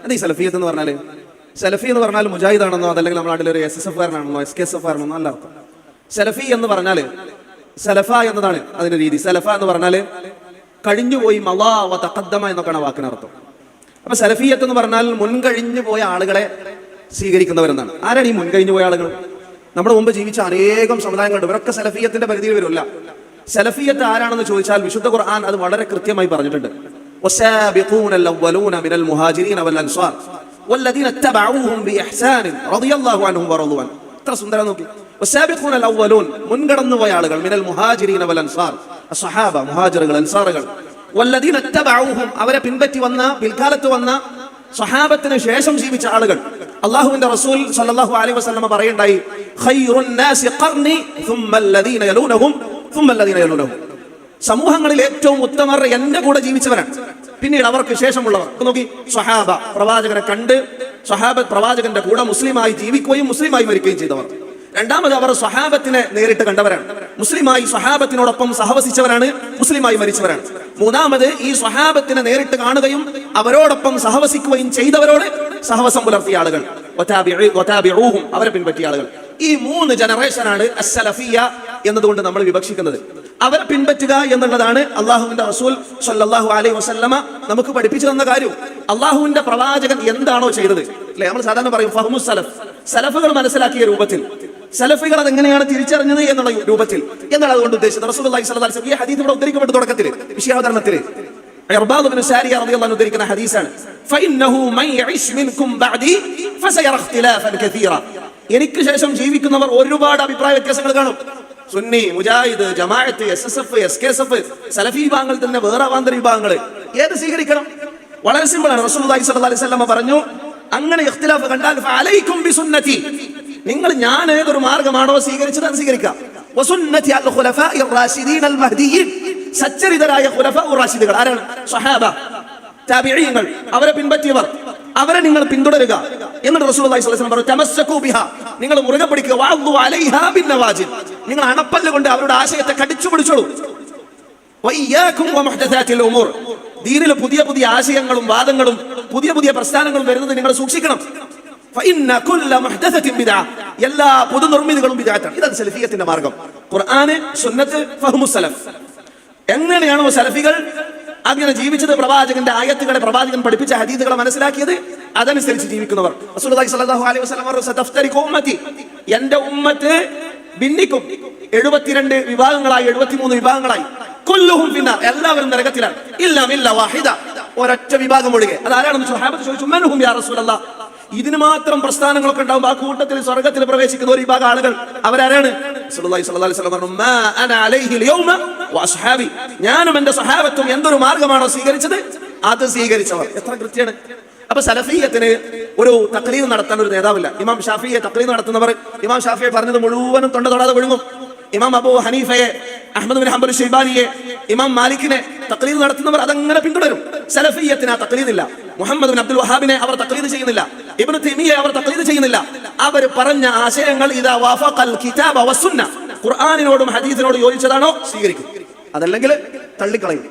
അത് ഈ സലഫിയത്ത് എന്ന് പറഞ്ഞാൽ, സലഫി എന്ന് പറഞ്ഞാൽ മുജാഹിദാണെന്നോ അതല്ലെങ്കിൽ നമ്മുടെ നാട്ടിൽ ഒരു SSF-കാരനാണെന്നോ SKSF-കാരനെന്നോ അല്ല അർത്ഥം. സലഫി എന്ന് പറഞ്ഞാൽ സലഫ എന്നതാണ് അതിന്റെ രീതി. സലഫ എന്ന് പറഞ്ഞാൽ കഴിഞ്ഞുപോയി, മളാ വ തഖദ്ദമ എന്നൊക്കെയാണ് വാക്കിനർത്ഥം. അപ്പൊ സലഫിയത്ത് എന്ന് പറഞ്ഞാൽ മുൻകഴിഞ്ഞു പോയ ആളുകളെ സ്വീകരിക്കുന്നവരെന്നാണ്. ആരാണ് ഈ മുൻകഴിഞ്ഞു പോയ ആളുകൾ? നമ്മുടെ മുമ്പ് ജീവിച്ച അനേകം സമുദായങ്ങളുണ്ട്, ഇവരൊക്കെ സലഫിയത്തിന്റെ പരിധിയിൽ വരില്ല. സലഫിയത്ത് ആരാണെന്ന് ചോദിച്ചാൽ വിശുദ്ധ ഖുർആൻ അത് വളരെ കൃത്യമായി പറഞ്ഞിട്ടുണ്ട്. والسابقون الأولون من المهاجرين والأنصار والذين اتبعوهم بإحسان رضي الله عنهم ورضوا عنه. എത്ര സുന്ദരം നോക്കി. والسابقون الأولون മുൻകടന്നു പോയ ആളുകൾ, من المهاجرين والأنصار, الصحابة മുഹാജിറുകൾ അൻസാറുകൾ, والذين اتبعوهم അവരെ പിൻപറ്റി വന്ന പിൽക്കാലത്ത് വന്ന സ്വഹാബത്തിന് ശേഷം ജീവിച്ച ആളുകൾ. അല്ലാഹുവിന്റെ റസൂൽ സല്ലല്ലാഹു അലൈഹി വസല്ലം പറയുണ്ടായി, ഖൈറുൻ നാസി ഖർനി ثم الذين يلونهم ثم الذين يلونهم. സമൂഹങ്ങളിൽ ഏറ്റവും ഉത്തമർ എന്റെ കൂടെ ജീവിച്ചവരാണ്, പിന്നീട് അവർക്ക് ശേഷമുള്ളവർ. നോക്കി, സ്വഹാബ പ്രവാചകനെ കണ്ട് പ്രവാചകന്റെ കൂടെ മുസ്ലിമായി ജീവിക്കുകയും മുസ്ലിമായി മരിക്കുകയും ചെയ്തവർ. രണ്ടാമത് അവർ സ്വഹാബത്തിനെ നേരിട്ട് കണ്ടവരാണ്, മുസ്ലിമായി സ്വഹാബത്തിനോടൊപ്പം സഹവസിച്ചവരാണ്, മുസ്ലിമായി മരിച്ചവരാണ്. മൂന്നാമത് ഈ സ്വഹാബത്തിനെ നേരിട്ട് കാണുകയും അവരോടൊപ്പം സഹവസിക്കുകയും ചെയ്തവരോട് സഹവസം പുലർത്തിയ ആളുകൾ, അവരെ പിൻപറ്റിയ ആളുകൾ. ഈ 3 ജനറേഷനാണ് അസ്സലഫിയ എന്നതുകൊണ്ട് നമ്മൾ വിവക്ഷിക്കുന്നത്. അവരെ പിൻപറ്റുക എന്നുള്ളതാണ് അള്ളാഹുവിന്റെ റസൂൽ സല്ലല്ലാഹു അലൈഹി വസല്ലമ നമുക്ക് പഠിപ്പിച്ചു തന്ന കാര്യം. അള്ളാഹുവിന്റെ പ്രവാചകൻ എന്താണോ ചെയ്തത്, അല്ലെ, നമ്മൾ സാധാരണ പറയും ഫഹ്മു സലഫ്, സലഫുകൾ മനസ്സിലാക്കിയ രൂപത്തിൽ, സലഫികൾ അതെങ്ങനെയാണ് തിരിച്ചറിഞ്ഞത് എന്നുള്ള രൂപത്തിൽ എന്നാണ് അതുകൊണ്ട് ഉദ്ദേശിച്ചത്. റസൂലുള്ളാഹി സ്വല്ലല്ലാഹു അലൈഹി വസല്ലം ഈ ഹദീസ് ഇവിടെ ഉദ്ധരിക്കപ്പെട്ട തുടക്കത്തിൽ വിഷയാവതരണത്തിൽ ഇർബാദ് ഇബ്നു സാരിയ റളിയല്ലാഹു അൻഹു ഉദ്ധരിക്കുന്ന ഹദീസാണ്. ഫഇന്നഹു മൻ യഇശ് മിൻകും ബഅദി ഫസയറ ഇഖ്തിലാഫൻ കസീറ. എനിക്ക് ശേഷം ജീവിക്കുന്നവർ ഒരുപാട് അഭിപ്രായ വ്യത്യാസങ്ങൾ കാണും. സുന്നി, മുജാഹിദ്, ജമാഅത്ത്, SSF, SKSF, സലഫി വിഭാഗങ്ങൾ തന്നെ വേറെ അവാന്തര വിഭാഗങ്ങൾ, ഏത് സ്വീകരിക്കണം? വളരെ സിമ്പിൾ ആണ്. റസൂലുള്ളാഹി സ്വല്ലല്ലാഹു അലൈഹി വസല്ലം പറഞ്ഞു, അങ്ങനെ ഇഖ്തിലാഫ് കണ്ടാൽ ഫഅലൈക്കും ബിസുന്നതി, നിങ്ങൾ ഞാൻ ഏതൊരു മാർഗമാണോ സ്വീകരിച്ചത് അത് സ്വീകരിക്കുക. വസുന്നതി അൽ ഖുലഫാഇർ റാഷിദീൻ അൽ മഹ്ദിയീൻ, സച്ചരിതരായ ഖുലഫാഉർ റാഷിദുകൾ ആരാണ്? സ്വഹാബ, താബിഈങ്ങൾ, അവരെ പിൻപറ്റിയവർ, അവരെ നിങ്ങൾ പിന്തുടരുക. എന്നിട്ട് റസൂലുള്ളാഹി സ്വല്ലല്ലാഹു അലൈഹി വസല്ലം പറഞ്ഞു, തമസ്സകൂ ബിഹാ, നിങ്ങൾ മുറുകെ പിടിക്കുക. വഅദു അലൈഹാ ബിന്നവാജിദ്, നിങ്ങൾ അണപ്പല്ല് കൊണ്ട് അവരുടെ ആശയത്തെ കടിച്ചു പിടിച്ചോളൂ. വഇയ്യാകും വമുഹ്ദസാതിൽ ഉമൂർ, ദീനിലെ പുതിയ പുതിയ ആശയങ്ങളും വാദങ്ങളും പുതിയ പുതിയ പ്രസ്ഥാനങ്ങളും വരുന്നത് നിങ്ങൾ സൂക്ഷിക്കണം. ഫഇന്ന കുല്ല മുഹ്ദസത്തിൻ ബിദ്അ, എല്ലാ പുതുനിർമ്മിതികളും ബിദ്അത്താണ്. ഇതാണ് സലഫിയത്തിന്റെ മാർഗം. ഖുർആൻ, സുന്നത്ത്, ഫഹ്മു സലഫ്. എങ്ങനെയാണോ സലഫികൾ അങ്ങനെ ജീവിച്ചത്, പ്രവാചകന്റെ ആയത്തുകളെ, പ്രവാചകൻ പഠിപ്പിച്ച ഹദീസുകളെ മനസ്സിലാക്കിയത്, അതനുസരിച്ച് ജീവിക്കുന്നവർ. റസൂലുള്ളാഹി സ്വല്ലല്ലാഹു അലൈഹി വസല്ലം പറഞ്ഞു, സതഫ്തരികു ഉമ്മത്തി, എന്റെ ഉമ്മത്ത് ഭിന്നിക്കും 72 വിഭാഗങ്ങളായി, 73 വിഭാഗങ്ങളായി. കുല്ലുഹും ഫിന്നാർ, എല്ലാവരും നരകത്തിലാണ്. ഇല്ലാ വാഹിദ, ഒരൊറ്റ വിഭാഗം ഒഴികെ. അതാരാണെന്ന് സ്വഹാബത്ത് ചോദിച്ചു, മൻഹും യാ റസൂലല്ലാഹ്, ഇതിന് മാത്രം പ്രസ്ഥാനങ്ങളൊക്കെ ഉണ്ടാവും, ആ കൂട്ടത്തിൽ സ്വർഗ്ഗത്തിൽ പ്രവേശിക്കുന്ന ഒരു വിഭാഗം ആളുകൾ, അവരാരാണ്? റസൂലുള്ളാഹി സ്വല്ലല്ലാഹു അലൈഹി വസല്ലം പറഞ്ഞു, മാ അന അലൈഹി അൽയൗമ വഅസ്ഹാബി, ഞാനും എന്റെ സ്വഹാബത്തും എന്തൊരു മാർഗമാണോ സ്വീകരിച്ചത് അത് സ്വീകരിച്ചവർ. എത്ര കൃത്യമാണ്. അപ്പൊ സലഫിയത്തിന് ഒരു തഖ്ലീദ് നടത്താൻ ഒരു നേതാവില്ല. ഇമാം ഷാഫിയെ തഖ്ലീദ് നടത്തുന്നവർ ഇമാം ഷാഫിയെ പറഞ്ഞത് മുഴുവനും തൊണ്ട തൊടാതെ വിഴുങ്ങും. ഇമാം അബൂ ഹനീഫയെ, അഹ്മദ് ബിൻ ഹംബൽ ശൈബാനിയെ, ഇമാം മാലിക്കിനെ തഖ്ലീദ് നടത്തുന്നവർ അതങ്ങനെ പിന്തുടരും. സലഫിയത്തിന് ആ തഖ്ലീദില്ല. മുഹമ്മദ് ബിൻ അബ്ദുൽ വഹാബിനെ അവർ തഖ്ലീദ് ചെയ്യുന്നില്ല, ഇബ്നു തൈമിയ്യയെ അവർ തഖ്ലീദ് ചെയ്യുന്നില്ല. അവർ പറഞ്ഞ ആശയങ്ങൾ ഇദാ വഫഖൽ കിതാബ വസുന്ന, ഖുർആനിനോടും ഹദീസിനോടും യോജിച്ചതാണോ സ്വീകരിക്കും, അതല്ലെങ്കിൽ തള്ളിക്കളയും.